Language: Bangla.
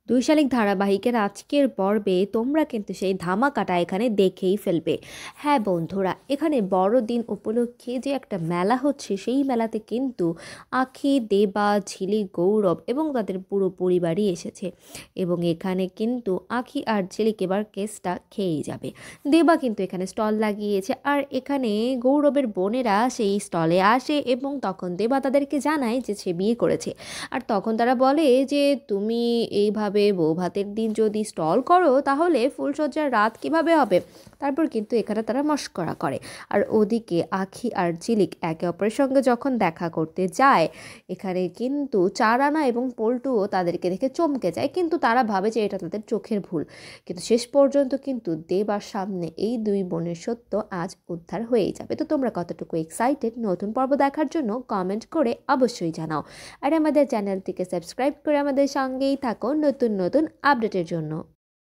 দুই শালিক ধারাবাহিকের আজকের পর্বে তোমরা কিন্তু সেই ধামাকাটা এখানে দেখেই ফেলবে। হ্যাঁ বন্ধুরা, এখানে বড়দিন উপলক্ষে যে একটা মেলা হচ্ছে, সেই মেলাতে কিন্তু আখি, দেবা, ঝিলিক, গৌরব এবং তাদের পুরো পরিবারই এসেছে। এবং এখানে কিন্তু আখি আর ঝিলিক এবার কেসটা খেয়েই যাবে। দেবা কিন্তু এখানে স্টল লাগিয়েছে, আর এখানে গৌরবের বোনেরা সেই স্টলে আসে এবং তখন দেবা তাদেরকে জানায় যে সে বিয়ে করেছে। আর তখন তারা বলে যে তুমি এইভাবে বৌভাতের দিন যদি স্টল করো তাহলে ফুলসজ্জার রাত কিভাবে হবে। তারপর কিন্তু এখানে তারা মশকরা করে। আর ওদিকে আখি আর ঝিলিক একে অপরের সঙ্গে যখন দেখা করতে যায়, এখানে কিন্তু চারানা এবং পল্টুও তাদেরকে দেখে চমকে যায়, কিন্তু তারা ভাবে যে এটা তাদের চোখের ভুল। কিন্তু শেষ পর্যন্ত কিন্তু দেবার সামনে এই দুই বোনের সত্য আজ উদ্ধার হয়েই যাবে। তো তোমরা কতটুকু এক্সাইটেড নতুন পর্ব দেখার জন্য কমেন্ট করে অবশ্যই জানাও। আর আমাদের চ্যানেলটিকে সাবস্ক্রাইব করে আমাদের সঙ্গেই থাকো নতুন নতুন আপডেটের জন্য।